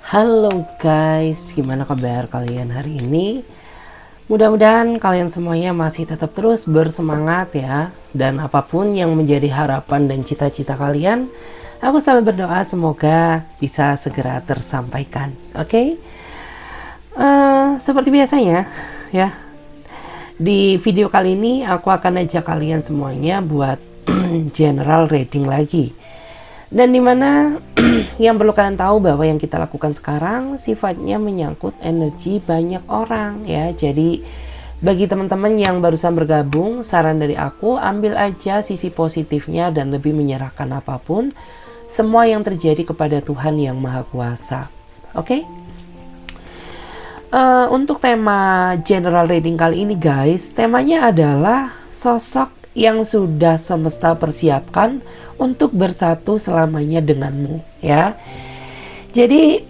Halo guys, gimana kabar kalian hari ini? Mudah-mudahan kalian semuanya masih tetap terus bersemangat ya. Dan apapun yang menjadi harapan dan cita-cita kalian, aku selalu berdoa semoga bisa segera tersampaikan. Oke? Seperti biasanya ya, di video kali ini aku akan ajak kalian semuanya buat general reading lagi. Dan dimana yang perlu kalian tahu bahwa yang kita lakukan sekarang sifatnya menyangkut energi banyak orang ya. Jadi bagi teman-teman yang barusan bergabung, saran dari aku ambil aja sisi positifnya dan lebih menyerahkan apapun semua yang terjadi kepada Tuhan yang Maha Kuasa. Oke? Untuk tema general reading kali ini guys, temanya adalah sosok yang sudah semesta persiapkan untuk bersatu selamanya denganmu ya. Jadi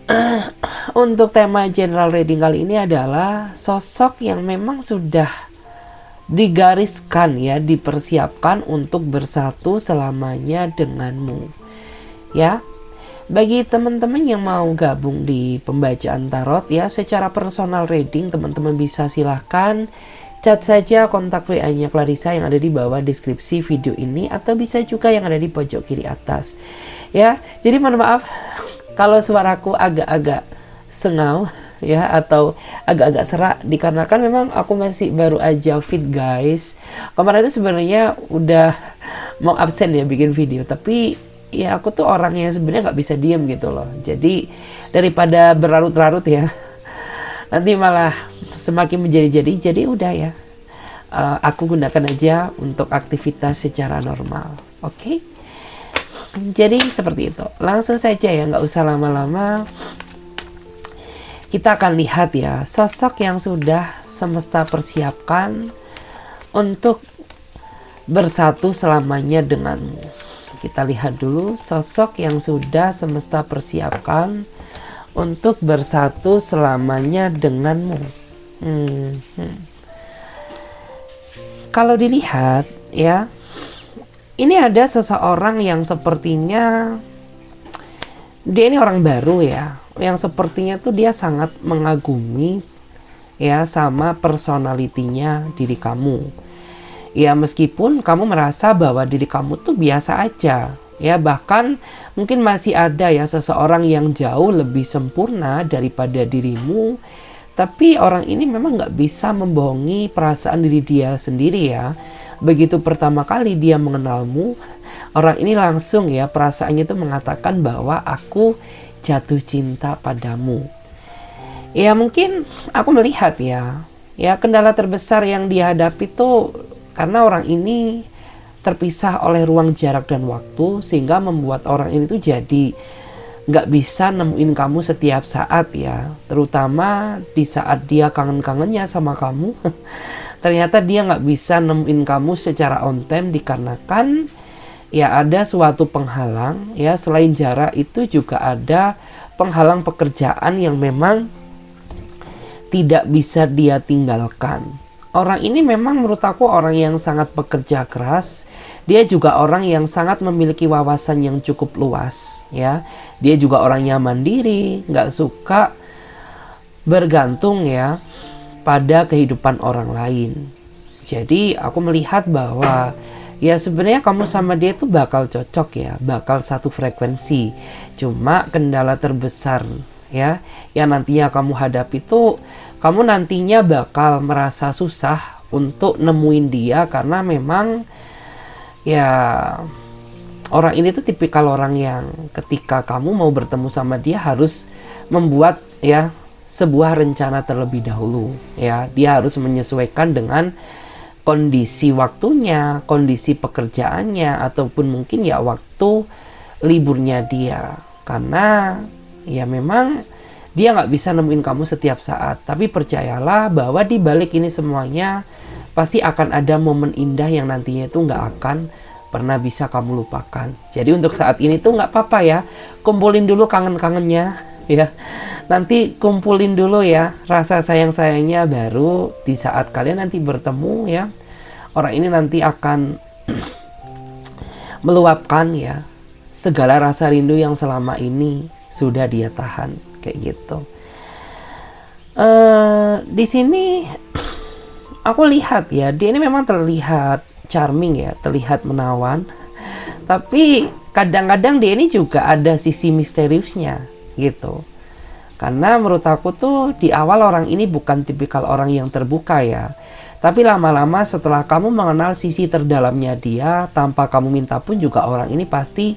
untuk tema general reading kali ini adalah sosok yang memang sudah digariskan ya, dipersiapkan untuk bersatu selamanya denganmu ya. Bagi teman-teman yang mau gabung di pembacaan tarot ya secara personal reading, teman-teman bisa silahkan chat saja kontak WA-nya Clarissa yang ada di bawah deskripsi video ini, atau bisa juga yang ada di pojok kiri atas ya. Jadi mohon maaf kalau suaraku agak-agak sengau ya, atau agak-agak serak, dikarenakan memang aku masih baru aja fit guys. Kemarin itu sebenarnya udah mau absen ya bikin video, tapi ya aku tuh orangnya sebenarnya nggak bisa diem gitu loh. Jadi daripada berlarut-larut ya, nanti malah semakin menjadi-jadi. Jadi udah ya, aku gunakan aja untuk aktivitas secara normal. Oke? Jadi seperti itu. Langsung saja ya, nggak usah lama-lama. Kita akan lihat ya sosok yang sudah semesta persiapkan untuk bersatu selamanya denganmu. Kita lihat dulu sosok yang sudah semesta persiapkan untuk bersatu selamanya denganmu. Kalau dilihat ya, ini ada seseorang yang sepertinya dia ini orang baru ya, yang sepertinya tuh dia sangat mengagumi ya sama personalitinya diri kamu. Ya meskipun kamu merasa bahwa diri kamu tuh biasa aja ya, bahkan mungkin masih ada ya seseorang yang jauh lebih sempurna daripada dirimu, tapi orang ini memang nggak bisa membohongi perasaan diri dia sendiri ya. Begitu pertama kali dia mengenalmu, orang ini langsung ya perasaannya itu mengatakan bahwa aku jatuh cinta padamu. Ya mungkin aku melihat ya kendala terbesar yang dihadapi tuh karena orang ini terpisah oleh ruang jarak dan waktu, sehingga membuat orang ini tuh jadi nggak bisa nemuin kamu setiap saat ya. Terutama di saat dia kangen-kangennya sama kamu, ternyata dia nggak bisa nemuin kamu secara on time dikarenakan ya ada suatu penghalang ya. Selain jarak itu juga ada penghalang pekerjaan yang memang tidak bisa dia tinggalkan. Orang ini memang menurut aku orang yang sangat bekerja keras. Dia juga orang yang sangat memiliki wawasan yang cukup luas ya. Dia juga orangnya mandiri, nggak suka bergantung ya pada kehidupan orang lain. Jadi aku melihat bahwa ya sebenarnya kamu sama dia tuh bakal cocok ya, bakal satu frekuensi. Cuma kendala terbesar ya yang nantinya kamu hadapi tuh, kamu nantinya bakal merasa susah untuk nemuin dia, karena memang ya orang ini tuh tipikal orang yang ketika kamu mau bertemu sama dia harus membuat ya sebuah rencana terlebih dahulu ya. Dia harus menyesuaikan dengan kondisi waktunya, kondisi pekerjaannya, ataupun mungkin ya waktu liburnya dia. Karena ya memang dia nggak bisa nemuin kamu setiap saat. Tapi percayalah bahwa di balik ini semuanya pasti akan ada momen indah yang nantinya itu nggak akan pernah bisa kamu lupakan. Jadi untuk saat ini tuh nggak apa-apa ya, kumpulin dulu kangen-kangennya ya. Nanti kumpulin dulu ya rasa sayang-sayangnya, baru di saat kalian nanti bertemu ya, orang ini nanti akan meluapkan ya segala rasa rindu yang selama ini sudah dia tahan kayak gitu. Di sini aku lihat ya, dia ini memang terlihat charming ya, terlihat menawan, tapi kadang-kadang dia ini juga ada sisi misteriusnya gitu. Karena menurut aku tuh di awal orang ini bukan tipikal orang yang terbuka ya. Tapi lama-lama setelah kamu mengenal sisi terdalamnya dia, tanpa kamu minta pun juga orang ini pasti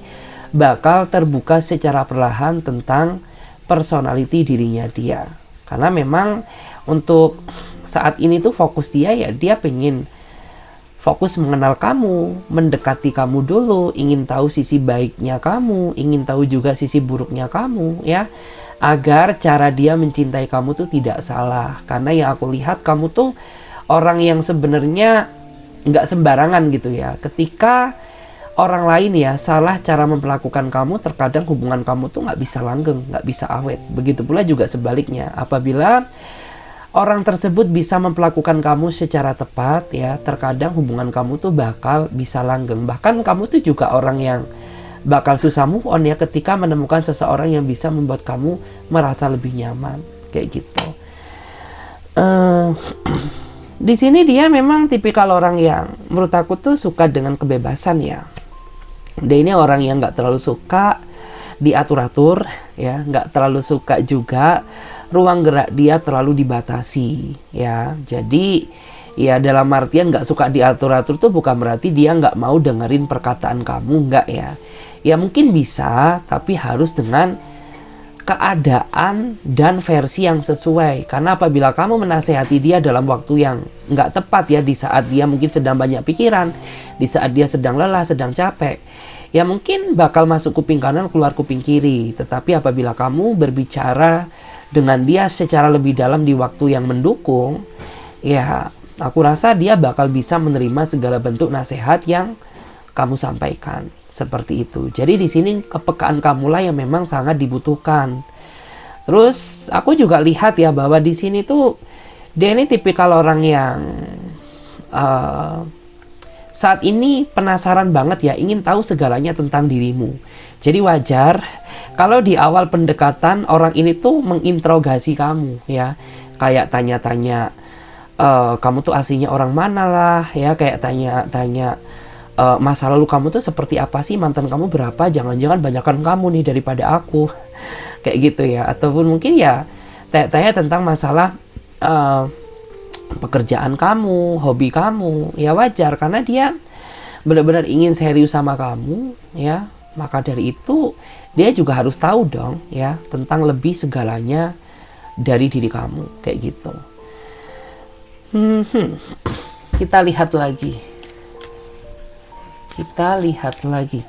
bakal terbuka secara perlahan tentang personality dirinya dia. Karena memang untuk saat ini tuh fokus dia ya, dia pengen fokus mengenal kamu, mendekati kamu dulu, ingin tahu sisi baiknya kamu, ingin tahu juga sisi buruknya kamu ya. Agar cara dia mencintai kamu tuh tidak salah. Karena yang aku lihat kamu tuh orang yang sebenarnya nggak sembarangan gitu ya. Ketika orang lain ya salah cara memperlakukan kamu, terkadang hubungan kamu tuh nggak bisa langgeng, nggak bisa awet. Begitu pula juga sebaliknya. Apabila orang tersebut bisa memperlakukan kamu secara tepat ya, terkadang hubungan kamu tuh bakal bisa langgeng. Bahkan kamu tuh juga orang yang bakal susah move on ya ketika menemukan seseorang yang bisa membuat kamu merasa lebih nyaman kayak gitu. Di sini dia memang tipikal orang yang menurut aku tuh suka dengan kebebasan ya. Dia ini orang yang nggak terlalu suka diatur-atur ya, nggak terlalu suka juga ruang gerak dia terlalu dibatasi ya. Jadi ya dalam artian nggak suka diatur-atur tuh bukan berarti dia nggak mau dengerin perkataan kamu, nggak ya. Ya mungkin bisa, tapi harus dengan keadaan dan versi yang sesuai. Karena apabila kamu menasehati dia dalam waktu yang nggak tepat ya, di saat dia mungkin sedang banyak pikiran, di saat dia sedang lelah, sedang capek, ya mungkin bakal masuk kuping kanan, keluar kuping kiri. Tetapi apabila kamu berbicara dengan dia secara lebih dalam di waktu yang mendukung, ya aku rasa dia bakal bisa menerima segala bentuk nasihat yang kamu sampaikan. Seperti itu. Jadi di sini kepekaan kamulah yang memang sangat dibutuhkan. Terus aku juga lihat ya bahwa di sini tuh dia ini tipikal orang yang saat ini penasaran banget ya, ingin tahu segalanya tentang dirimu. Jadi wajar kalau di awal pendekatan orang ini tuh menginterogasi kamu ya, kayak tanya-tanya kamu tuh aslinya orang mana lah ya, kayak tanya-tanya masa lalu kamu tuh seperti apa sih, mantan kamu berapa, jangan-jangan banyakkan kamu nih daripada aku kayak gitu ya. Ataupun mungkin ya tanya-tanya tentang masalah pekerjaan kamu, hobi kamu. Ya wajar karena dia benar-benar ingin serius sama kamu ya. Maka dari itu dia juga harus tahu dong ya tentang lebih segalanya dari diri kamu kayak gitu. Kita lihat lagi.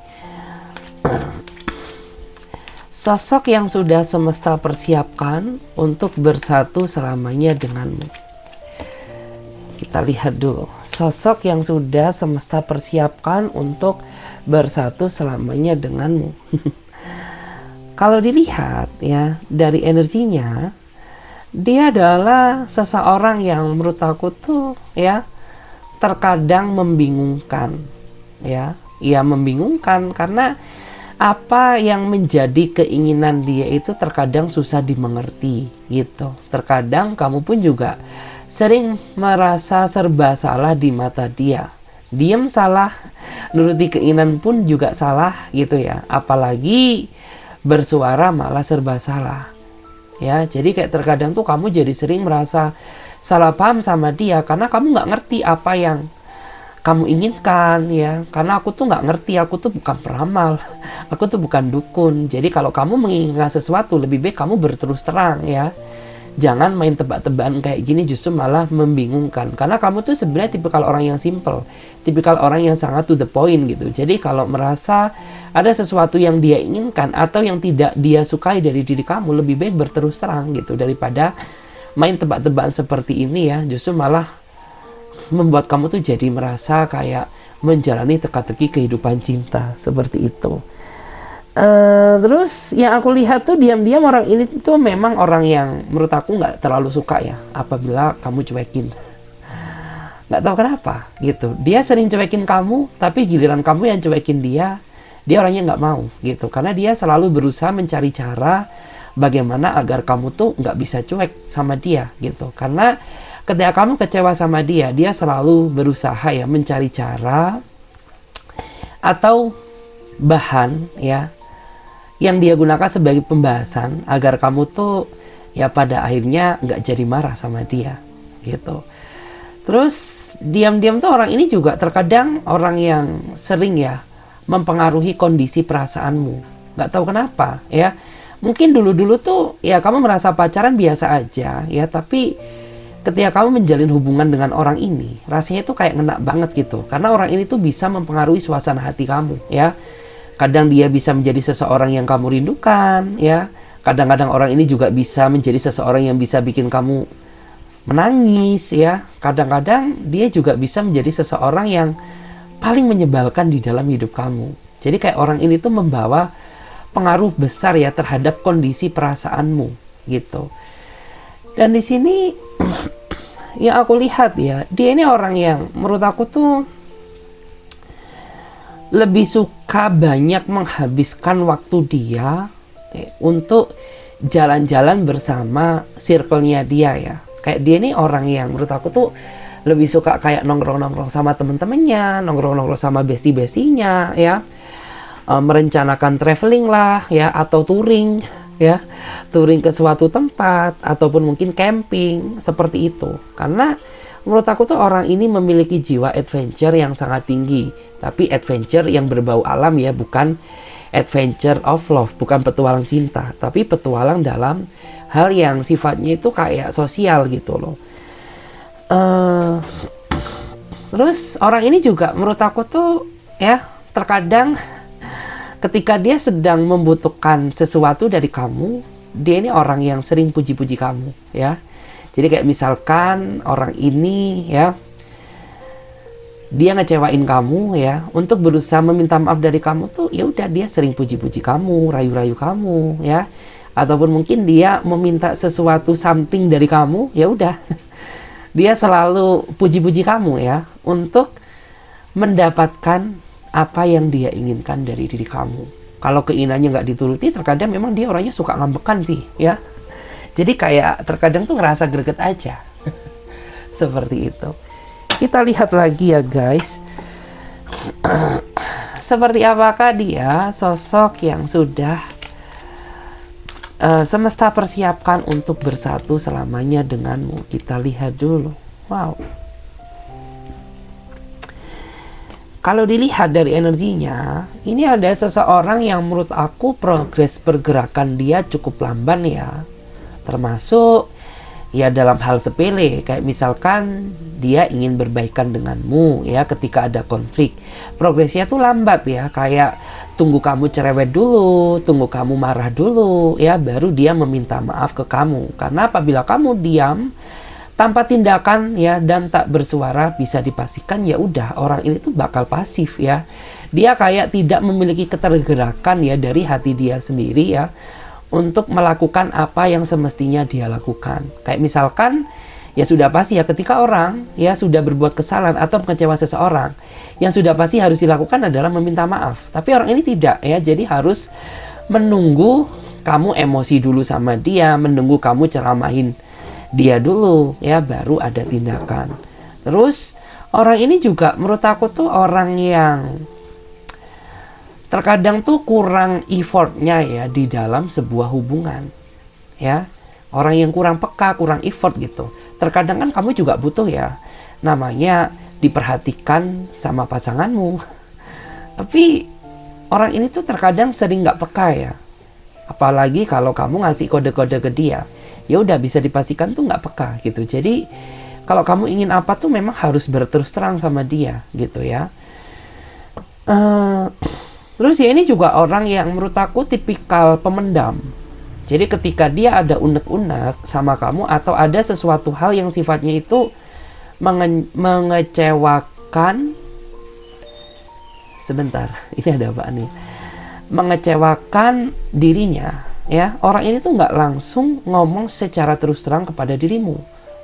Sosok yang sudah semesta persiapkan untuk bersatu selamanya denganmu. Kita lihat dulu. Sosok yang sudah semesta persiapkan untuk bersatu selamanya denganmu. Kalau dilihat ya dari energinya, dia adalah seseorang yang menurut aku tuh ya terkadang membingungkan. Ya membingungkan karena apa yang menjadi keinginan dia itu terkadang susah dimengerti gitu. Terkadang kamu pun juga sering merasa serba salah di mata dia. Diam salah, nuruti keinginan pun juga salah gitu ya. Apalagi bersuara malah serba salah. Ya, jadi kayak terkadang tuh kamu jadi sering merasa salah paham sama dia karena kamu nggak ngerti apa yang kamu inginkan ya. Karena aku tuh nggak ngerti, aku tuh bukan peramal, aku tuh bukan dukun. Jadi kalau kamu menginginkan sesuatu, lebih baik kamu berterus terang ya. Jangan main tebak-tebakan kayak gini, justru malah membingungkan. Karena kamu tuh sebenarnya tipikal orang yang simple, tipikal orang yang sangat to the point gitu. Jadi kalau merasa ada sesuatu yang dia inginkan atau yang tidak dia sukai dari diri kamu, lebih baik berterus terang gitu daripada main tebak-tebakan seperti ini ya. Justru malah membuat kamu tuh jadi merasa kayak menjalani teka-teki kehidupan cinta seperti itu. Terus yang aku lihat tuh diam-diam orang ini tuh memang orang yang menurut aku nggak terlalu suka ya apabila kamu cuekin. Nggak tahu kenapa gitu. Dia sering cuekin kamu, tapi giliran kamu yang cuekin dia, dia orangnya nggak mau gitu, karena dia selalu berusaha mencari cara bagaimana agar kamu tuh nggak bisa cuek sama dia gitu. Karena ketika kamu kecewa sama dia, dia selalu berusaha ya mencari cara atau bahan ya yang dia gunakan sebagai pembahasan agar kamu tuh ya pada akhirnya nggak jadi marah sama dia gitu. Terus diam-diam tuh orang ini juga terkadang orang yang sering ya mempengaruhi kondisi perasaanmu. Nggak tahu kenapa ya. Mungkin dulu-dulu tuh ya kamu merasa pacaran biasa aja ya, tapi ketika kamu menjalin hubungan dengan orang ini, rasanya tuh kayak ngena banget gitu. Karena orang ini tuh bisa mempengaruhi suasana hati kamu ya. Kadang dia bisa menjadi seseorang yang kamu rindukan ya. Kadang-kadang orang ini juga bisa menjadi seseorang yang bisa bikin kamu menangis ya. Kadang-kadang dia juga bisa menjadi seseorang yang paling menyebalkan di dalam hidup kamu. Jadi kayak orang ini tuh membawa pengaruh besar ya terhadap kondisi perasaanmu gitu. Dan di sini yang aku lihat ya, dia ini orang yang menurut aku tuh lebih suka banyak menghabiskan waktu dia untuk jalan-jalan bersama circle-nya dia ya. Kayak dia ini orang yang menurut aku tuh lebih suka kayak nongkrong-nongkrong sama temen-temennya, nongkrong-nongkrong sama bestie-bestinya ya, merencanakan traveling lah ya, atau touring ya, touring ke suatu tempat ataupun mungkin camping seperti itu. Karena menurut aku tuh orang ini memiliki jiwa adventure yang sangat tinggi, tapi adventure yang berbau alam ya, bukan adventure of love, bukan petualang cinta, tapi petualang dalam hal yang sifatnya itu kayak sosial gitu loh. Terus orang ini juga menurut aku tuh ya terkadang ketika dia sedang membutuhkan sesuatu dari kamu, dia ini orang yang sering puji-puji kamu ya. Jadi kayak misalkan orang ini ya, dia ngecewain kamu ya, untuk berusaha meminta maaf dari kamu tuh ya udah dia sering puji-puji kamu, rayu-rayu kamu ya. Ataupun mungkin dia meminta sesuatu something dari kamu, ya udah dia selalu puji-puji kamu ya, untuk mendapatkan apa yang dia inginkan dari diri kamu. Kalau keinginannya nggak dituruti, terkadang memang dia orangnya suka ngambekan sih ya. Jadi kayak terkadang tuh ngerasa greget aja. Seperti itu. Kita lihat lagi ya guys. Seperti apakah dia sosok yang sudah semesta persiapkan untuk bersatu selamanya denganmu. Kita lihat dulu. Wow. Kalau dilihat dari energinya, ini ada seseorang yang menurut aku progres pergerakan dia cukup lamban ya. Termasuk ya dalam hal sepele, kayak misalkan dia ingin berbaikan denganmu ya ketika ada konflik. Progresnya tuh lambat ya, kayak tunggu kamu cerewet dulu, tunggu kamu marah dulu ya, baru dia meminta maaf ke kamu. Karena apabila kamu diam tanpa tindakan ya dan tak bersuara, bisa dipastikan ya udah orang ini tuh bakal pasif ya. Dia kayak tidak memiliki ketergerakan ya dari hati dia sendiri ya, untuk melakukan apa yang semestinya dia lakukan. Kayak misalkan ya sudah pasti ya ketika orang ya sudah berbuat kesalahan atau mengecewa seseorang, yang sudah pasti harus dilakukan adalah meminta maaf. Tapi orang ini tidak ya, jadi harus menunggu kamu emosi dulu sama dia, menunggu kamu ceramahin dia dulu ya, baru ada tindakan. Terus orang ini juga menurut aku tuh orang yang terkadang tuh kurang effortnya ya di dalam sebuah hubungan ya. Orang yang kurang peka, kurang effort gitu. Terkadang kan kamu juga butuh ya namanya diperhatikan sama pasanganmu. Tapi orang ini tuh terkadang sering nggak peka ya. Apalagi kalau kamu ngasih kode-kode ke dia, ya udah bisa dipastikan tuh nggak peka gitu. Jadi kalau kamu ingin apa tuh memang harus berterus terang sama dia gitu ya. Terus ya ini juga orang yang menurut aku tipikal pemendam. Jadi ketika dia ada unek-unek sama kamu atau ada sesuatu hal yang sifatnya itu mengecewakan. Sebentar, ini ada apa nih? Mengecewakan dirinya ya. Orang ini tuh nggak langsung ngomong secara terus terang kepada dirimu.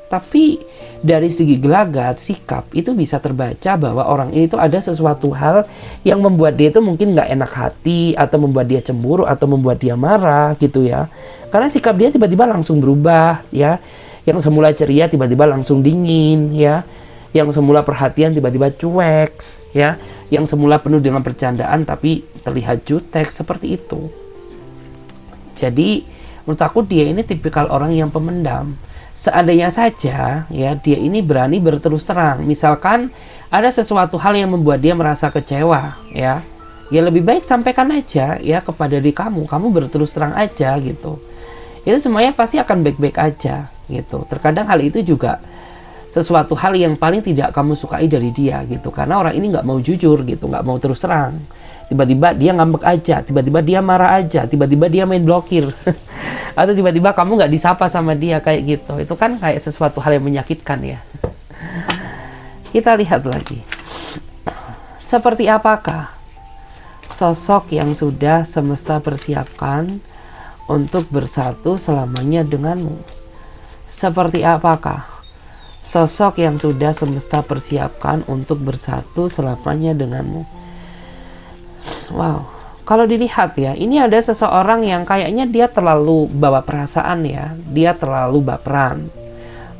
Tapi dari segi gelagat, sikap, itu bisa terbaca bahwa orang ini tuh ada sesuatu hal yang membuat dia itu mungkin nggak enak hati, atau membuat dia cemburu, atau membuat dia marah gitu ya. Karena sikap dia tiba-tiba langsung berubah ya. Yang semula ceria tiba-tiba langsung dingin ya. Yang semula perhatian tiba-tiba cuek ya. Yang semula penuh dengan bercandaan tapi terlihat jutek, seperti itu. Jadi menurut aku dia ini tipikal orang yang pemendam. Seandainya saja ya dia ini berani berterus terang, misalkan ada sesuatu hal yang membuat dia merasa kecewa ya lebih baik sampaikan aja ya kepada diri kamu berterus terang aja gitu. Itu semuanya pasti akan baik-baik aja gitu. Terkadang hal itu juga sesuatu hal yang paling tidak kamu sukai dari dia gitu, karena orang ini nggak mau jujur gitu, nggak mau terus terang. Tiba-tiba dia ngambek aja, tiba-tiba dia marah aja, tiba-tiba dia main blokir atau tiba-tiba kamu nggak disapa sama dia kayak gitu. Itu kan kayak sesuatu hal yang menyakitkan ya. Kita lihat lagi, seperti apakah sosok yang sudah semesta persiapkan untuk bersatu selamanya denganmu? Seperti apakah sosok yang sudah semesta persiapkan untuk bersatu selamanya denganmu? Wow, kalau dilihat ya, ini ada seseorang yang kayaknya dia terlalu bawa perasaan ya, dia terlalu baperan.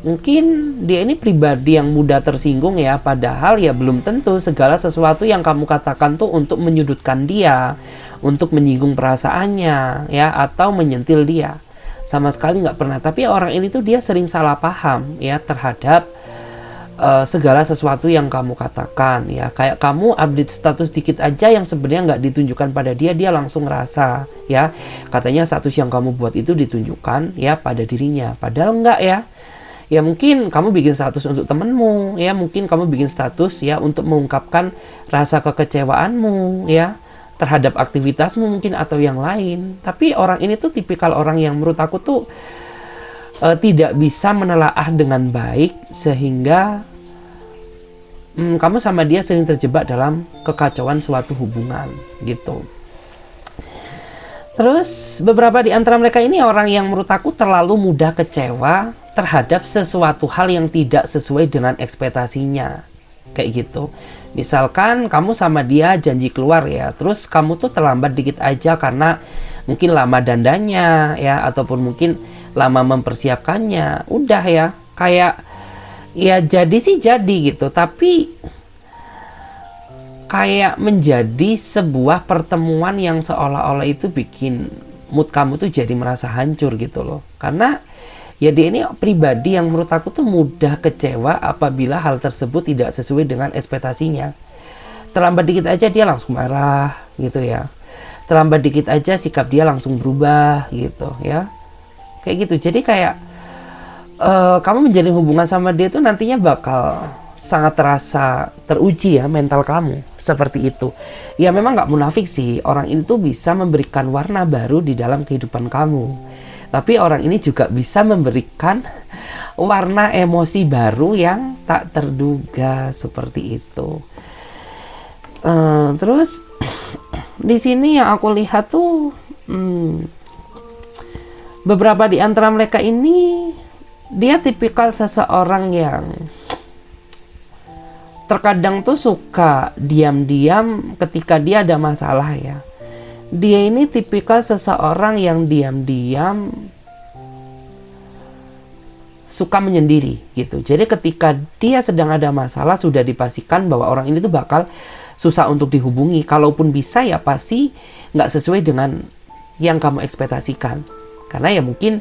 Mungkin dia ini pribadi yang mudah tersinggung ya, padahal ya belum tentu segala sesuatu yang kamu katakan tuh untuk menyudutkan dia, untuk menyinggung perasaannya ya, atau menyentil dia. Sama sekali nggak pernah. Tapi orang ini tuh dia sering salah paham ya terhadap segala sesuatu yang kamu katakan ya. Kayak kamu update status dikit aja yang sebenarnya nggak ditunjukkan pada dia, dia langsung ngerasa ya katanya status yang kamu buat itu ditunjukkan ya pada dirinya, padahal enggak ya. Ya mungkin kamu bikin status untuk temenmu ya, mungkin kamu bikin status ya untuk mengungkapkan rasa kekecewaanmu ya terhadap aktivitasmu mungkin atau yang lain. Tapi orang ini tuh tipikal orang yang menurut aku tuh tidak bisa menelaah dengan baik, sehingga kamu sama dia sering terjebak dalam kekacauan suatu hubungan gitu. Terus beberapa di antara mereka ini orang yang menurut aku terlalu mudah kecewa terhadap sesuatu hal yang tidak sesuai dengan ekspektasinya kayak gitu. Misalkan kamu sama dia janji keluar ya, terus kamu tuh terlambat dikit aja karena mungkin lama dandannya ya, ataupun mungkin lama mempersiapkannya. Udah ya, kayak ya jadi sih jadi gitu, tapi kayak menjadi sebuah pertemuan yang seolah-olah itu bikin mood kamu tuh jadi merasa hancur gitu loh. Karena ya dia ini pribadi yang menurut aku tuh mudah kecewa apabila hal tersebut tidak sesuai dengan ekspektasinya. Terlambat dikit aja dia langsung marah gitu ya. Terlambat dikit aja sikap dia langsung berubah gitu ya. Kayak gitu. Jadi kayak kamu menjalin hubungan sama dia tuh nantinya bakal sangat terasa teruji ya mental kamu seperti itu. Ya memang nggak munafik sih, orang ini tuh bisa memberikan warna baru di dalam kehidupan kamu. Tapi orang ini juga bisa memberikan warna emosi baru yang tak terduga seperti itu. Terus di sini yang aku lihat tuh beberapa di antara mereka ini dia tipikal seseorang yang terkadang tuh suka diam-diam ketika dia ada masalah ya. Dia ini tipikal seseorang yang diam-diam suka menyendiri gitu. Jadi ketika dia sedang ada masalah sudah dipastikan bahwa orang ini tuh bakal susah untuk dihubungi. Kalaupun bisa ya pasti nggak sesuai dengan yang kamu ekspektasikan. Karena ya mungkin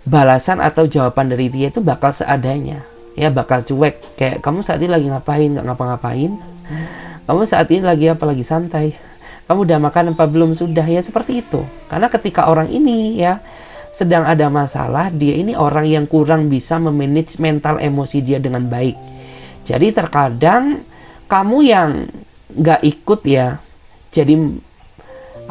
balasan atau jawaban dari dia itu bakal seadanya. Ya bakal cuek. Kayak kamu saat ini lagi ngapain, nggak ngapa-ngapain. Kamu saat ini lagi apa, lagi santai. Kamu udah makan apa belum, sudah ya seperti itu. Karena ketika orang ini ya sedang ada masalah, dia ini orang yang kurang bisa memanage mental emosi dia dengan baik. Jadi terkadang kamu yang nggak ikut ya, jadi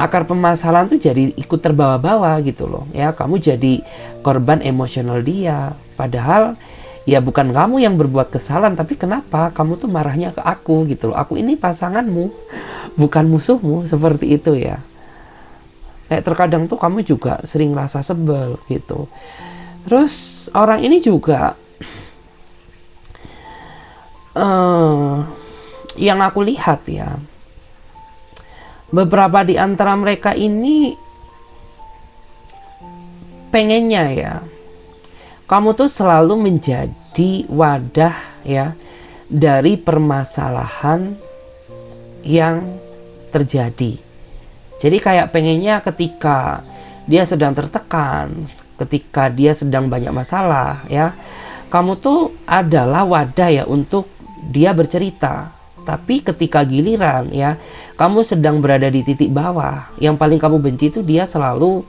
akar permasalahan tuh jadi ikut terbawa-bawa gitu loh ya. Kamu jadi korban emosional dia, padahal ya bukan kamu yang berbuat kesalahan, tapi kenapa kamu tuh marahnya ke aku gitu loh. Aku ini pasanganmu, bukan musuhmu, seperti itu ya. Kayak terkadang tuh kamu juga sering rasa sebel gitu. Terus orang ini juga eh yang aku lihat ya, beberapa di antara mereka ini pengennya ya, kamu tuh selalu menjadi wadah ya dari permasalahan yang terjadi. Jadi kayak pengennya ketika dia sedang tertekan, ketika dia sedang banyak masalah ya, kamu tuh adalah wadah ya untuk dia bercerita. Tapi ketika giliran ya, kamu sedang berada di titik bawah, yang paling kamu benci itu dia selalu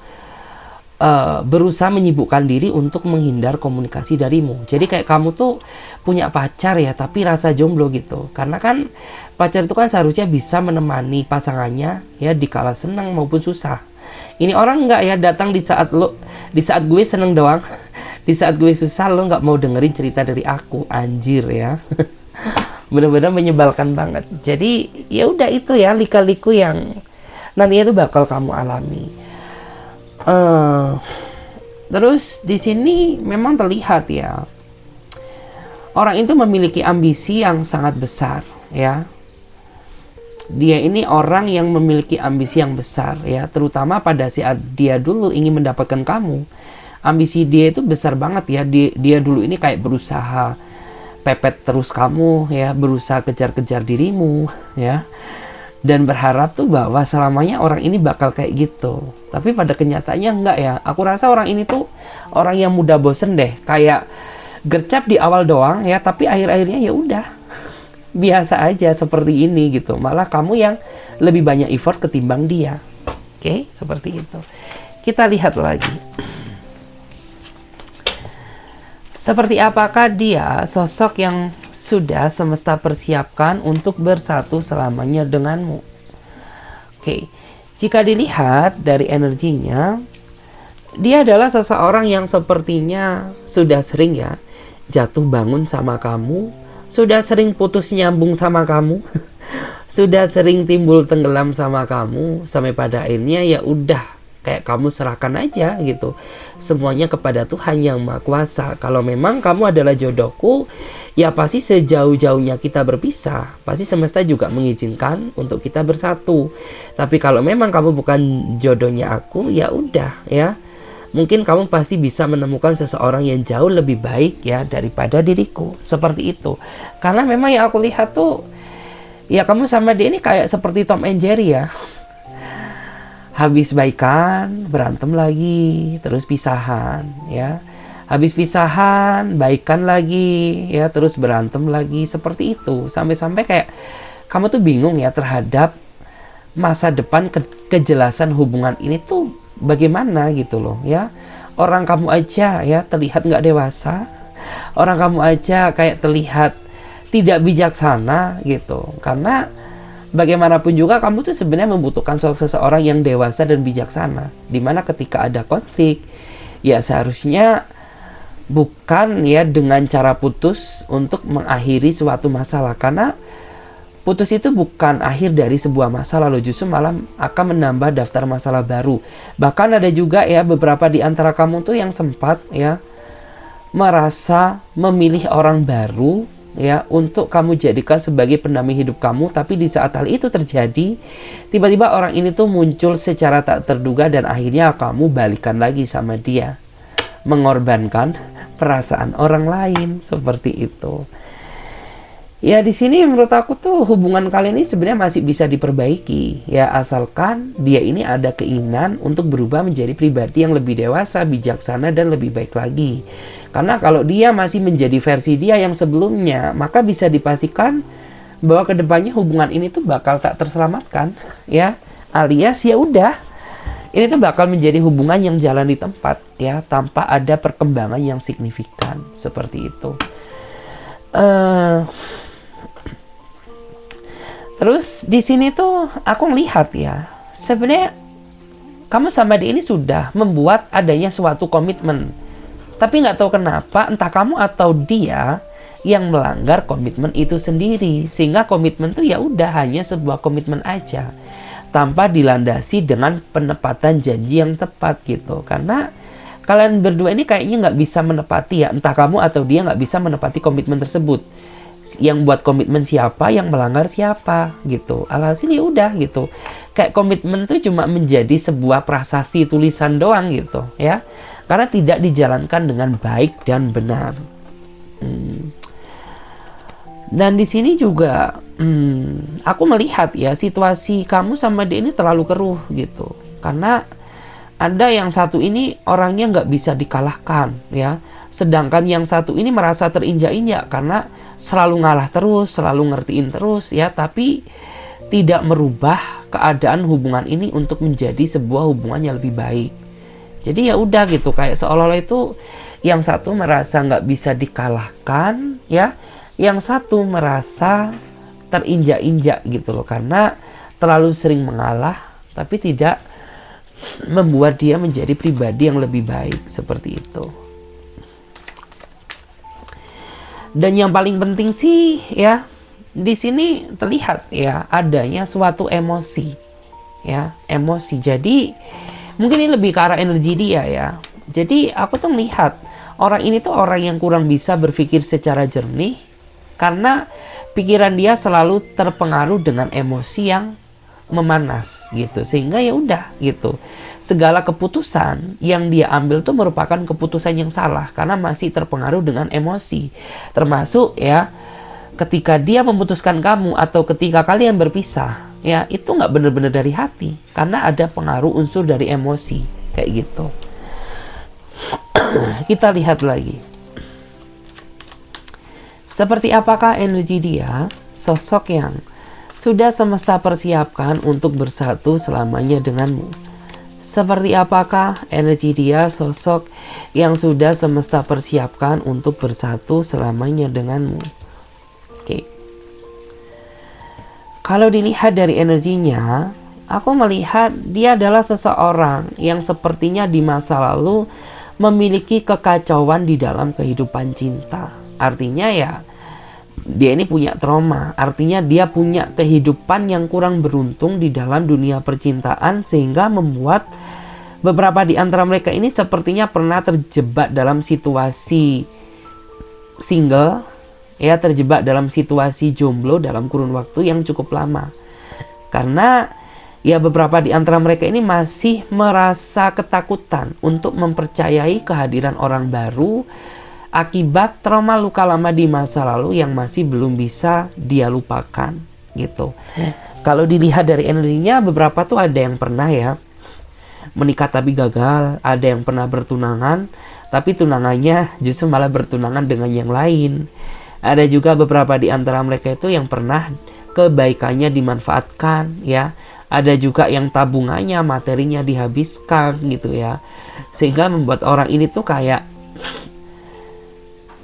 berusaha menyibukkan diri untuk menghindar komunikasi darimu. Jadi kayak kamu tuh punya pacar ya, tapi rasa jomblo gitu. Karena kan pacar itu kan seharusnya bisa menemani pasangannya ya di kala senang maupun susah. Ini orang enggak ya, datang di saat gue seneng doang. Di saat gue susah lo nggak mau dengerin cerita dari aku, anjir ya. Bener-bener menyebalkan banget. Jadi ya udah itu ya lika-liku yang nantinya tuh bakal kamu alami. Terus di sini memang terlihat ya, orang itu memiliki ambisi yang sangat besar ya. Dia ini orang yang memiliki ambisi yang besar ya, terutama pada saat dia dulu ingin mendapatkan kamu. Ambisi dia itu besar banget ya. Dia dulu ini kayak berusaha pepet terus kamu ya, berusaha kejar-kejar dirimu ya, dan berharap tuh bahwa selamanya orang ini bakal kayak gitu. Tapi pada kenyataannya enggak ya. Aku rasa orang ini tuh orang yang mudah bosen deh, kayak gercep di awal doang ya, tapi akhir-akhirnya ya udah biasa aja seperti ini gitu. Malah kamu yang lebih banyak effort ketimbang dia. Oke, seperti itu. Kita lihat lagi. Seperti apakah dia sosok yang sudah semesta persiapkan untuk bersatu selamanya denganmu? Oke, jika dilihat dari energinya, dia adalah seseorang yang sepertinya sudah sering ya jatuh bangun sama kamu, sudah sering putus nyambung sama kamu, sudah sering timbul tenggelam sama kamu, sampai pada akhirnya ya udah kayak kamu serahkan aja gitu semuanya kepada Tuhan yang Maha Kuasa. Kalau memang kamu adalah jodohku, ya pasti sejauh-jauhnya kita berpisah, pasti semesta juga mengizinkan untuk kita bersatu. Tapi kalau memang kamu bukan jodohnya aku, ya udah ya, mungkin kamu pasti bisa menemukan seseorang yang jauh lebih baik ya daripada diriku. Seperti itu. Karena memang yang aku lihat tuh, ya kamu sama dia ini kayak seperti Tom and Jerry ya. Habis baikan, berantem lagi, terus pisahan ya. Habis pisahan, baikan lagi ya, terus berantem lagi, seperti itu. Sampai-sampai kayak kamu tuh bingung ya terhadap masa depan, kejelasan hubungan ini tuh bagaimana gitu loh ya. Orang kamu aja ya terlihat nggak dewasa. Orang kamu aja kayak terlihat tidak bijaksana gitu. Karena bagaimanapun juga kamu tuh sebenarnya membutuhkan seseorang yang dewasa dan bijaksana. Dimana ketika ada konflik, ya seharusnya bukan ya dengan cara putus untuk mengakhiri suatu masalah. Karena putus itu bukan akhir dari sebuah masalah loh, justru malah akan menambah daftar masalah baru. Bahkan ada juga ya beberapa di antara kamu tuh yang sempat ya merasa memilih orang baru ya untuk kamu jadikan sebagai pendamping hidup kamu. Tapi di saat hal itu terjadi, tiba-tiba orang ini tuh muncul secara tak terduga dan akhirnya kamu balikan lagi sama dia, mengorbankan perasaan orang lain. Seperti itu ya. Di sini menurut aku tuh hubungan kalian ini sebenarnya masih bisa diperbaiki ya, asalkan dia ini ada keinginan untuk berubah menjadi pribadi yang lebih dewasa, bijaksana, dan lebih baik lagi. Karena kalau dia masih menjadi versi dia yang sebelumnya, maka bisa dipastikan bahwa kedepannya hubungan ini tuh bakal tak terselamatkan ya, alias ya udah ini tuh bakal menjadi hubungan yang jalan di tempat ya, tanpa ada perkembangan yang signifikan. Seperti itu. Terus di sini tuh aku ngelihat ya, sebenarnya kamu sama dia ini sudah membuat adanya suatu komitmen. Tapi nggak tahu kenapa, entah kamu atau dia yang melanggar komitmen itu sendiri, sehingga komitmen tuh ya udah hanya sebuah komitmen aja, tanpa dilandasi dengan penepatan janji yang tepat gitu. Karena kalian berdua ini kayaknya nggak bisa menepati ya, entah kamu atau dia nggak bisa menepati komitmen tersebut. yang buat komitmen siapa, yang melanggar siapa gitu. Alhasil ya udah gitu. Kayak komitmen tuh cuma menjadi sebuah prasasti tulisan doang gitu ya. Karena tidak dijalankan dengan baik dan benar. Dan di sini juga aku melihat ya situasi kamu sama dia ini terlalu keruh gitu. Karena ada yang satu ini orangnya nggak bisa dikalahkan ya. Sedangkan yang satu ini merasa terinjak-injak karena selalu ngalah terus, selalu ngertiin terus ya. Tapi tidak merubah keadaan hubungan ini untuk menjadi sebuah hubungan yang lebih baik. Jadi ya udah gitu, kayak seolah-olah itu yang satu merasa nggak bisa dikalahkan ya. Yang satu merasa terinjak-injak gitu loh. Karena terlalu sering mengalah tapi tidak membuat dia menjadi pribadi yang lebih baik seperti itu. Dan yang paling penting sih ya, di sini terlihat ya adanya suatu emosi ya, emosi. Jadi mungkin ini lebih ke arah energi dia ya. Jadi aku tuh melihat orang ini tuh orang yang kurang bisa berpikir secara jernih karena pikiran dia selalu terpengaruh dengan emosi yang memanas gitu, sehingga ya udah gitu, segala keputusan yang dia ambil tuh merupakan keputusan yang salah karena masih terpengaruh dengan emosi. Termasuk ya ketika dia memutuskan kamu atau ketika kalian berpisah ya, itu nggak benar-benar dari hati karena ada pengaruh unsur dari emosi kayak gitu. Kita lihat lagi seperti apakah energi dia, sosok yang sudah semesta persiapkan untuk bersatu selamanya denganmu. Seperti apakah energi dia, sosok yang sudah semesta persiapkan untuk bersatu selamanya denganmu. Oke. Kalau dilihat dari energinya, aku melihat dia adalah seseorang yang sepertinya di masa lalu memiliki kekacauan di dalam kehidupan cinta. Artinya ya, dia ini punya trauma, artinya dia punya kehidupan yang kurang beruntung di dalam dunia percintaan sehingga membuat beberapa di antara mereka ini sepertinya pernah terjebak dalam situasi single ya, terjebak dalam situasi jomblo dalam kurun waktu yang cukup lama. Karena ya beberapa di antara mereka ini masih merasa ketakutan untuk mempercayai kehadiran orang baru akibat trauma luka lama di masa lalu yang masih belum bisa dia lupakan gitu. Kalau dilihat dari energinya, beberapa tuh ada yang pernah ya menikah tapi gagal, ada yang pernah bertunangan tapi tunangannya justru malah bertunangan dengan yang lain. Ada juga beberapa di antara mereka itu yang pernah kebaikannya dimanfaatkan ya. Ada juga yang tabungannya, materinya dihabiskan gitu ya. Sehingga membuat orang ini tuh kayak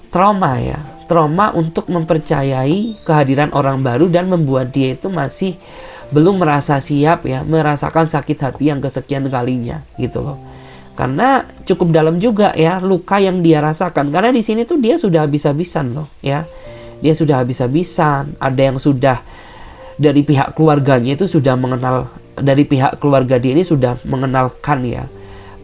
trauma ya, trauma untuk mempercayai kehadiran orang baru dan membuat dia itu masih belum merasa siap ya, merasakan sakit hati yang kesekian kalinya gitu loh. Karena cukup dalam juga ya luka yang dia rasakan. Karena di sini tuh dia sudah habis-habisan loh ya. Dia sudah habis-habisan. Ada yang sudah dari pihak keluarganya itu sudah mengenal, dari pihak keluarga dia ini sudah mengenalkan ya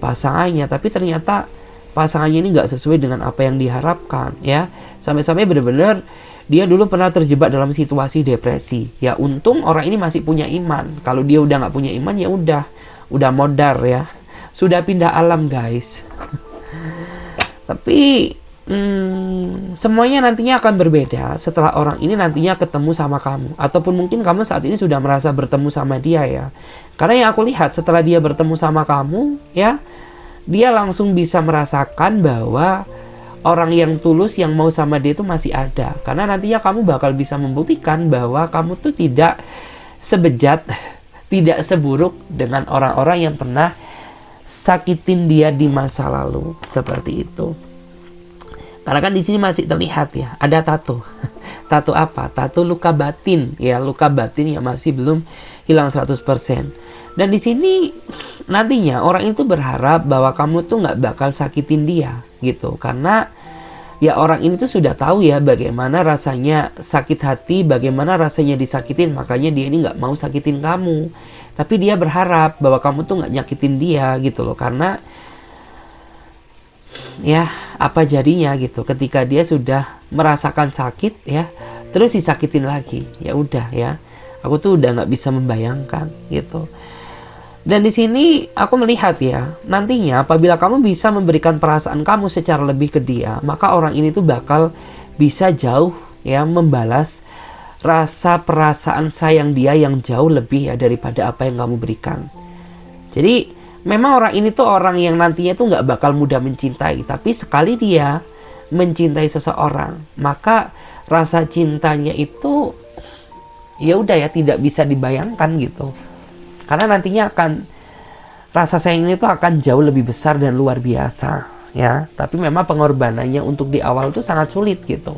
pasangannya, tapi ternyata pasangannya ini nggak sesuai dengan apa yang diharapkan ya. Sampai-sampai benar-benar dia dulu pernah terjebak dalam situasi depresi. Ya untung orang ini masih punya iman. Kalau dia udah nggak punya iman ya udah modar ya. Sudah pindah alam guys. Tapi semuanya nantinya akan berbeda setelah orang ini nantinya ketemu sama kamu. Ataupun mungkin kamu saat ini sudah merasa bertemu sama dia ya. Karena yang aku lihat setelah dia bertemu sama kamu ya, dia langsung bisa merasakan bahwa orang yang tulus yang mau sama dia itu masih ada. Karena nantinya kamu bakal bisa membuktikan bahwa kamu tuh tidak sebejat, tidak seburuk dengan orang-orang yang pernah sakitin dia di masa lalu. Seperti itu. Karena kan di sini masih terlihat ya, ada tato. Tato apa? Tato luka batin. Ya, luka batin yang masih belum hilang 100%. Dan di sini nantinya orang itu berharap bahwa kamu tuh nggak bakal sakitin dia gitu. Karena ya orang ini tuh sudah tahu ya bagaimana rasanya sakit hati, bagaimana rasanya disakitin. Makanya dia ini nggak mau sakitin kamu. Tapi dia berharap bahwa kamu tuh nggak nyakitin dia gitu loh. Karena ya apa jadinya gitu ketika dia sudah merasakan sakit ya, terus disakitin lagi. Ya udah ya, aku tuh udah nggak bisa membayangkan gitu. Dan di sini aku melihat ya, nantinya apabila kamu bisa memberikan perasaan kamu secara lebih ke dia, maka orang ini tuh bakal bisa jauh ya membalas rasa perasaan sayang dia yang jauh lebih ya daripada apa yang kamu berikan. Jadi memang orang ini tuh orang yang nantinya tuh nggak bakal mudah mencintai, tapi sekali dia mencintai seseorang, maka rasa cintanya itu ya udah ya tidak bisa dibayangkan gitu. Karena nantinya rasa sayang ini tuh akan jauh lebih besar dan luar biasa ya. Tapi memang pengorbanannya untuk di awal tuh sangat sulit gitu.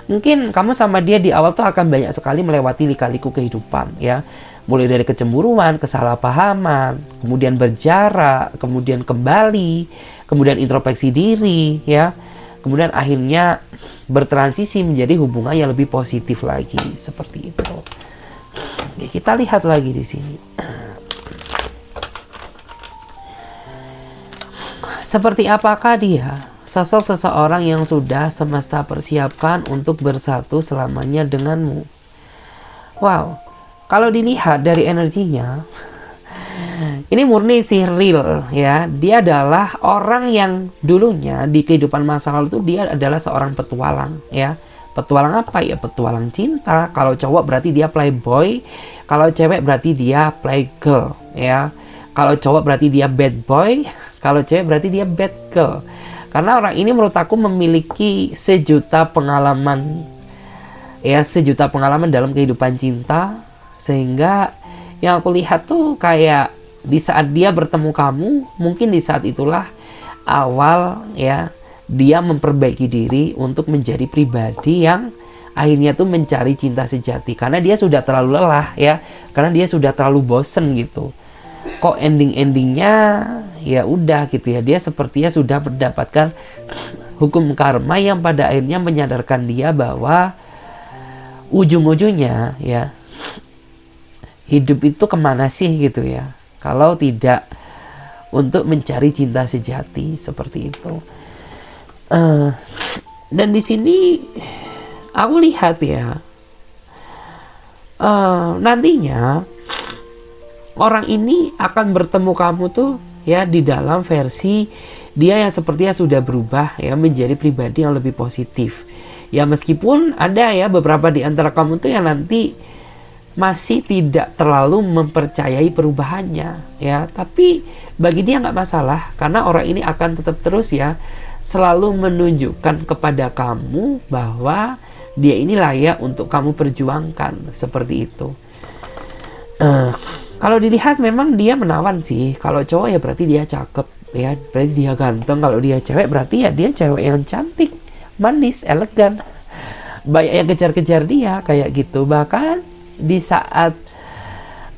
Mungkin kamu sama dia di awal tuh akan banyak sekali melewati lika-liku kehidupan ya. Mulai dari kecemburuan, kesalahpahaman, kemudian berjarak, kemudian kembali, kemudian introspeksi diri ya. Kemudian akhirnya bertransisi menjadi hubungan yang lebih positif lagi seperti itu. Oke, kita lihat lagi di sini. Seperti apakah dia sosok seseorang yang sudah semesta persiapkan untuk bersatu selamanya denganmu? Wow, kalau dilihat dari energinya, ini murni sih real ya. Dia adalah orang yang dulunya di kehidupan masa lalu itu dia adalah seorang petualang ya. Petualang apa ya? Petualang cinta. Kalau cowok berarti dia playboy, kalau cewek berarti dia playgirl ya. Kalau cowok berarti dia bad boy, kalau cewek berarti dia bad girl. Karena orang ini menurut aku memiliki sejuta pengalaman ya, sejuta pengalaman dalam kehidupan cinta, sehingga yang aku lihat tuh kayak di saat dia bertemu kamu, mungkin di saat itulah awal ya dia memperbaiki diri untuk menjadi pribadi yang akhirnya tuh mencari cinta sejati, karena dia sudah terlalu lelah ya, karena dia sudah terlalu bosen gitu. Kok endingnya ya udah gitu ya, dia sepertinya sudah mendapatkan hukum karma yang pada akhirnya menyadarkan dia bahwa ujung-ujungnya ya hidup itu kemana sih gitu ya, kalau tidak untuk mencari cinta sejati seperti itu. Dan di sini aku lihat ya, nantinya orang ini akan bertemu kamu tuh ya di dalam versi dia yang sepertinya sudah berubah ya menjadi pribadi yang lebih positif. Ya meskipun ada ya beberapa di antara kamu tuh yang nanti masih tidak terlalu mempercayai perubahannya ya, tapi bagi dia nggak masalah, karena orang ini akan tetap terus ya selalu menunjukkan kepada kamu bahwa dia ini layak untuk kamu perjuangkan seperti itu. Kalau dilihat memang dia menawan sih. Kalau cowok ya berarti dia cakep ya, berarti dia ganteng. Kalau dia cewek berarti ya dia cewek yang cantik, manis, elegan. Banyak yang kejar-kejar dia kayak gitu. Bahkan di saat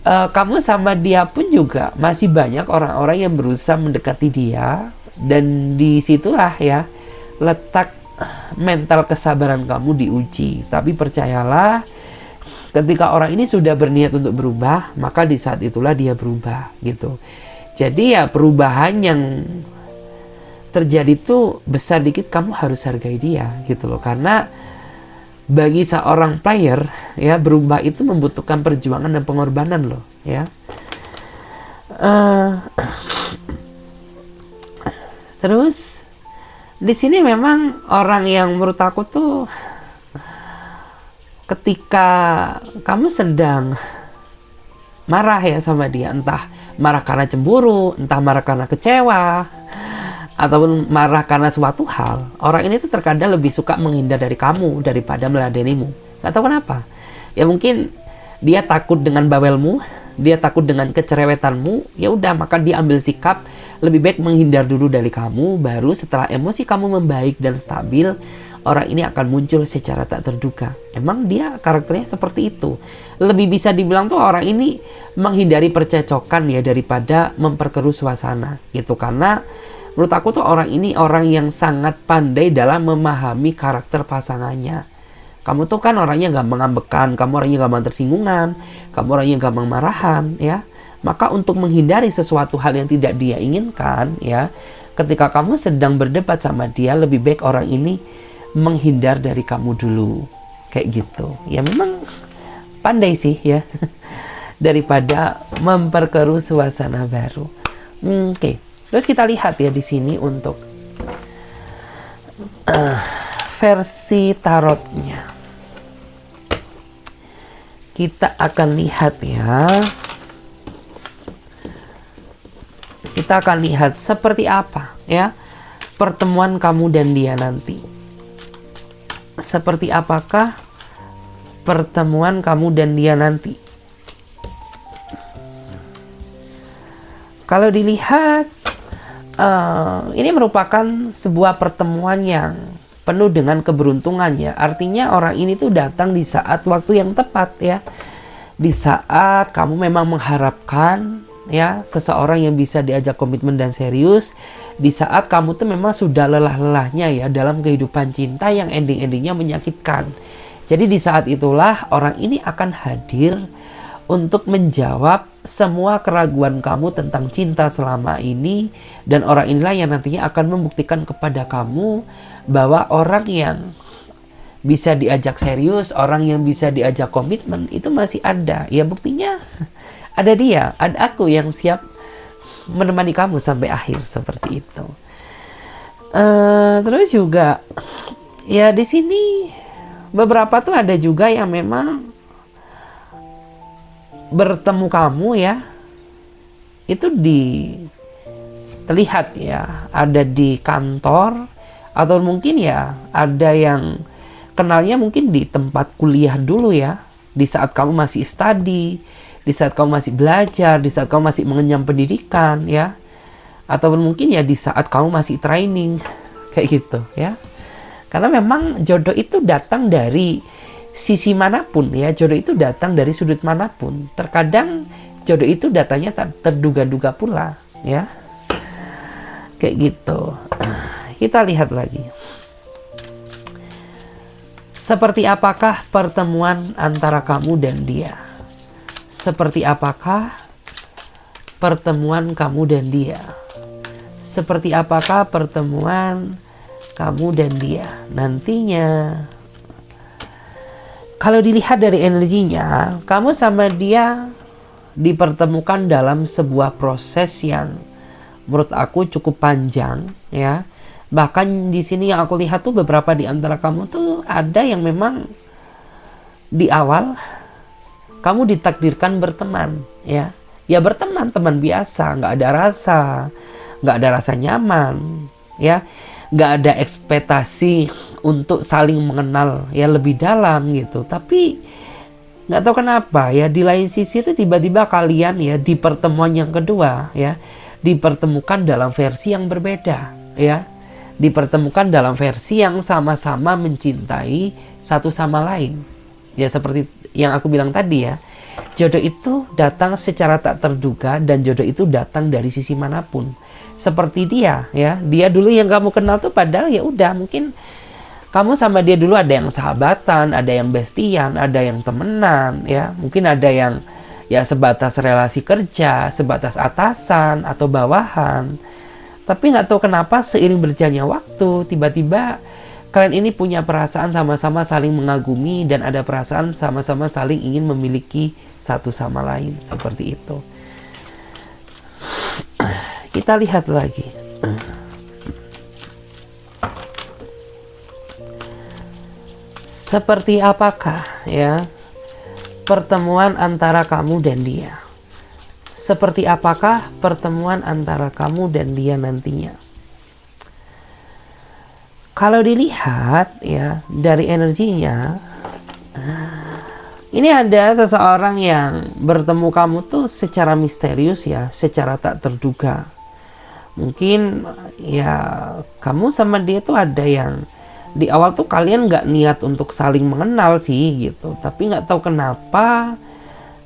kamu sama dia pun juga masih banyak orang-orang yang berusaha mendekati dia, dan disitulah ya letak mental kesabaran kamu diuji. Tapi percayalah, ketika orang ini sudah berniat untuk berubah, maka di saat itulah dia berubah gitu. Jadi ya perubahan yang terjadi tuh besar dikit kamu harus hargai dia gitu loh. Karena bagi seorang player ya, berubah itu membutuhkan perjuangan dan pengorbanan loh ya. Terus di sini memang orang yang menurut aku tuh ketika kamu sedang marah ya sama dia, entah marah karena cemburu, entah marah karena kecewa, ataupun marah karena suatu hal, orang ini tuh terkadang lebih suka menghindar dari kamu daripada meladenimu. Gak tahu kenapa. Ya mungkin dia takut dengan bawelmu, dia takut dengan kecerewetanmu. Ya udah, maka dia ambil sikap lebih baik menghindar dulu dari kamu. Baru setelah emosi kamu membaik dan stabil, orang ini akan muncul secara tak terduga. Emang dia karakternya seperti itu. Lebih bisa dibilang tuh orang ini menghindari percecokan ya daripada memperkeruh suasana gitu. Karena menurut aku tuh orang ini orang yang sangat pandai dalam memahami karakter pasangannya. Kamu tuh kan orangnya gampang ngambekan, kamu orangnya gampang tersinggungan, kamu orangnya gampang marahan ya. Maka untuk menghindari sesuatu hal yang tidak dia inginkan ya, ketika kamu sedang berdebat sama dia, lebih baik orang ini menghindar dari kamu dulu. kayak gitu. Ya memang pandai sih ya daripada memperkeruh suasana baru. Oke. Terus kita lihat ya di sini untuk versi tarotnya. Kita akan lihat ya. Kita akan lihat seperti apa ya pertemuan kamu dan dia nanti. Seperti apakah pertemuan kamu dan dia nanti? Kalau dilihat, ini merupakan sebuah pertemuan yang penuh dengan keberuntungan ya. Artinya orang ini tuh datang di saat waktu yang tepat ya. Di saat kamu memang mengharapkan ya seseorang yang bisa diajak komitmen dan serius, di saat kamu tuh memang sudah lelah-lelahnya ya dalam kehidupan cinta yang ending-endingnya menyakitkan. Jadi di saat itulah orang ini akan hadir untuk menjawab semua keraguan kamu tentang cinta selama ini, dan orang inilah yang nantinya akan membuktikan kepada kamu bahwa orang yang bisa diajak serius, orang yang bisa diajak komitmen itu masih ada. Ya buktinya ada dia, ada aku yang siap menemani kamu sampai akhir seperti itu. Terus juga ya di sini beberapa tuh ada juga yang memang bertemu kamu ya, itu terlihat ya ada di kantor, atau mungkin ya ada yang kenalnya mungkin di tempat kuliah dulu ya, di saat kamu masih study, di saat kamu masih belajar, di saat kamu masih mengenyam pendidikan ya, ataupun mungkin ya di saat kamu masih training kayak gitu ya. Karena memang jodoh itu datang dari sisi manapun ya, jodoh itu datang dari sudut manapun. Terkadang jodoh itu datangnya tak terduga-duga pula ya, kayak gitu. Kita lihat lagi. Seperti apakah pertemuan antara kamu dan dia? Seperti apakah pertemuan kamu dan dia? Seperti apakah pertemuan kamu dan dia nantinya? Kalau dilihat dari energinya, kamu sama dia dipertemukan dalam sebuah proses yang menurut aku cukup panjang ya. Bahkan di sini yang aku lihat tuh beberapa di antara kamu tuh ada yang memang di awal kamu ditakdirkan berteman ya. Ya berteman, teman biasa, nggak ada rasa nyaman ya, nggak ada ekspektasi untuk saling mengenal ya lebih dalam gitu. Tapi nggak tahu kenapa ya di lain sisi itu tiba-tiba kalian ya di pertemuan yang kedua ya dipertemukan dalam versi yang berbeda ya, dipertemukan dalam versi yang sama-sama mencintai satu sama lain ya. Seperti yang aku bilang tadi ya, jodoh itu datang secara tak terduga, dan jodoh itu datang dari sisi manapun. Seperti dia ya, dia dulu yang kamu kenal tuh padahal ya udah mungkin kamu sama dia dulu ada yang sahabatan, ada yang bestian, ada yang temenan ya, mungkin ada yang ya sebatas relasi kerja, sebatas atasan atau bawahan. Tapi nggak tahu kenapa seiring berjalannya waktu, tiba-tiba kalian ini punya perasaan sama-sama saling mengagumi, dan ada perasaan sama-sama saling ingin memiliki satu sama lain, seperti itu. Kita lihat lagi. Seperti apakah ya pertemuan antara kamu dan dia? Seperti apakah pertemuan antara kamu dan dia nantinya? Kalau dilihat ya dari energinya, ini ada seseorang yang bertemu kamu tuh secara misterius ya, secara tak terduga. Mungkin ya kamu sama dia tuh ada yang di awal tuh kalian nggak niat untuk saling mengenal sih gitu, tapi nggak tahu kenapa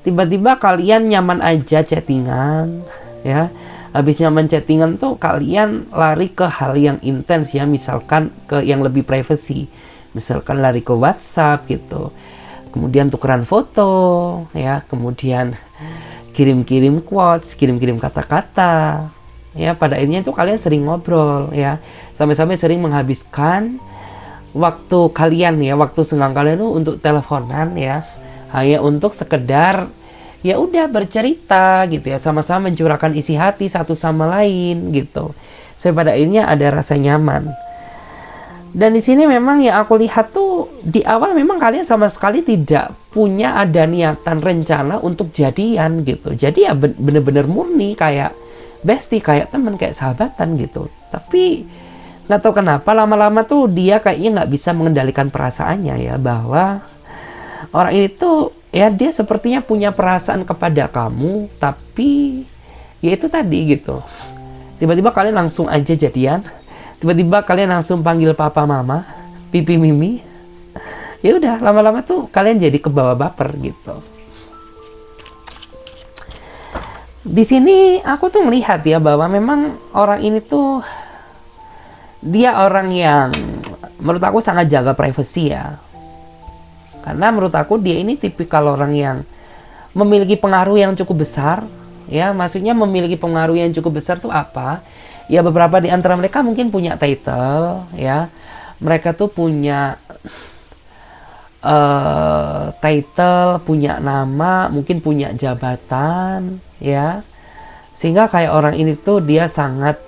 tiba-tiba kalian nyaman aja chattingan ya. Habis nyaman chattingan tuh kalian lari ke hal yang intens ya, misalkan ke yang lebih privacy, misalkan lari ke WhatsApp gitu, kemudian tukeran foto ya, kemudian kirim-kirim quotes, kirim-kirim kata-kata ya. Pada akhirnya itu kalian sering ngobrol ya, sampai-sampai sering menghabiskan waktu kalian ya, waktu senggang kalian tuh untuk teleponan ya, hanya untuk sekedar ya udah bercerita gitu ya, sama-sama mencurahkan isi hati satu sama lain gitu. Sampai pada akhirnya ada rasa nyaman. Dan di sini memang yang aku lihat tuh di awal memang kalian sama sekali tidak punya ada niatan rencana untuk jadian gitu. Jadi ya bener-bener murni kayak bestie, kayak teman, kayak sahabatan gitu. Tapi nggak tahu kenapa lama-lama tuh dia kayaknya nggak bisa mengendalikan perasaannya ya, bahwa orang ini tuh ya dia sepertinya punya perasaan kepada kamu, tapi ya itu tadi gitu. Tiba-tiba kalian langsung aja jadian. Tiba-tiba kalian langsung panggil papa mama, pipi mimi. Ya udah, lama-lama tuh kalian jadi kebawa baper gitu. Di sini aku tuh melihat ya bahwa memang orang ini tuh dia orang yang menurut aku sangat jaga privasi ya. Karena menurut aku dia ini tipikal orang yang memiliki pengaruh yang cukup besar. Ya, maksudnya memiliki pengaruh yang cukup besar tuh apa? Ya beberapa di antara mereka mungkin punya title ya. Mereka tuh punya title, punya nama, mungkin punya jabatan ya. Sehingga kayak orang ini tuh dia sangat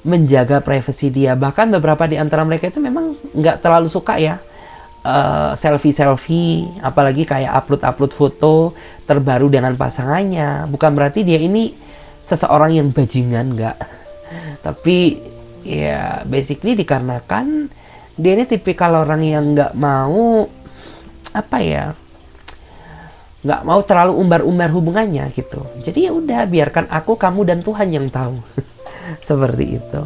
menjaga privasi dia. Bahkan beberapa di antara mereka itu memang nggak terlalu suka ya selfie, apalagi kayak upload foto terbaru dengan pasangannya. Bukan berarti dia ini seseorang yang bajingan, nggak. Tapi ya basically dikarenakan dia ini tipikal orang yang nggak mau nggak mau terlalu umbar-umbar hubungannya gitu. Jadi ya udah, biarkan aku, kamu, dan Tuhan yang tahu. Seperti itu.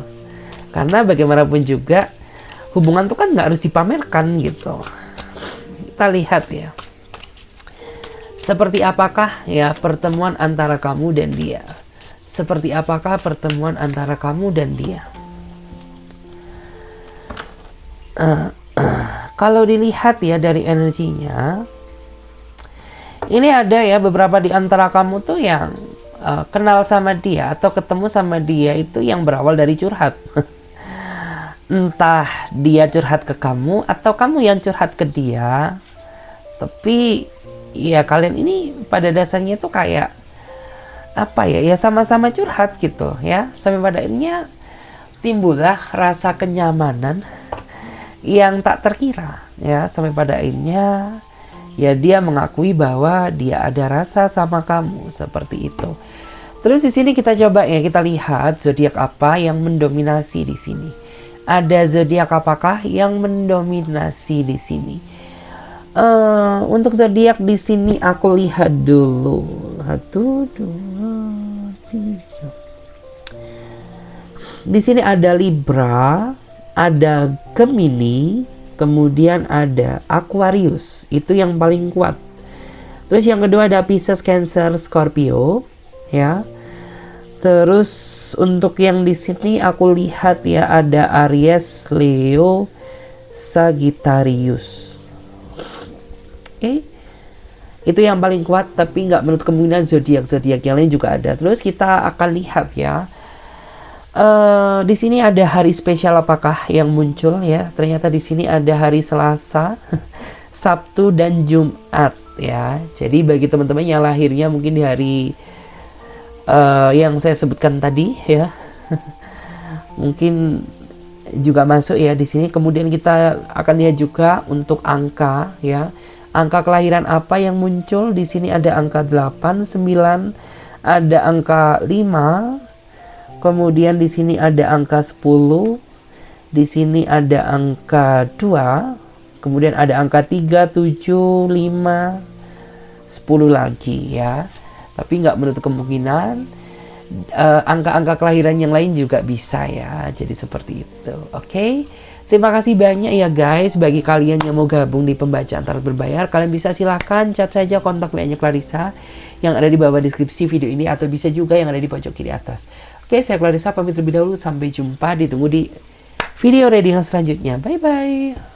Karena bagaimanapun juga hubungan itu kan nggak harus dipamerkan gitu. Kita lihat ya, seperti apakah ya pertemuan antara kamu dan dia. Seperti apakah pertemuan antara kamu dan dia. Kalau dilihat ya dari energinya, ini ada ya beberapa di antara kamu tuh yang kenal sama dia atau ketemu sama dia itu yang berawal dari curhat. Entah dia curhat ke kamu atau kamu yang curhat ke dia. Tapi ya kalian ini pada dasarnya tuh kayak ya sama-sama curhat gitu ya. Sampai pada akhirnya timbullah rasa kenyamanan yang tak terkira ya. Sampai pada akhirnya ya dia mengakui bahwa dia ada rasa sama kamu, seperti itu. Terus di sini kita coba ya, kita lihat zodiak apa yang mendominasi di sini. Ada zodiak apakah yang mendominasi di sini? Untuk zodiak di sini aku lihat dulu. 1, 2, 3. Di sini ada Libra, ada Gemini, kemudian ada Aquarius. Itu yang paling kuat. Terus yang kedua ada Pisces, Cancer, Scorpio, ya. Terus untuk yang di sini aku lihat ya ada Aries, Leo, Sagittarius. Oke. Itu yang paling kuat, tapi nggak menurut kemungkinan zodiak yang lain juga ada. Terus kita akan lihat ya. Di sini ada hari spesial apakah yang muncul ya? Ternyata di sini ada hari Selasa, Sabtu dan Jumat ya. Jadi bagi teman-teman yang lahirnya mungkin di hari yang saya sebutkan tadi ya, mungkin juga masuk ya di sini. Kemudian kita akan lihat juga untuk angka ya. Angka kelahiran apa yang muncul di sini? Ada angka 8, 9, ada angka 5. Kemudian di sini ada angka 10. Di sini ada angka 2. Kemudian ada angka 3, 7, 5, 10 lagi ya. Tapi nggak menutup kemungkinan angka-angka kelahiran yang lain juga bisa ya. Jadi seperti itu. Oke. Terima kasih banyak ya guys. Bagi kalian yang mau gabung di pembacaan tarot berbayar, kalian bisa silahkan chat saja kontak WA-nya Clarissa yang ada di bawah deskripsi video ini, atau bisa juga yang ada di pojok kiri atas. Oke, saya Clarissa pamit terlebih dahulu. Sampai jumpa, ditunggu di video reading selanjutnya. Bye bye.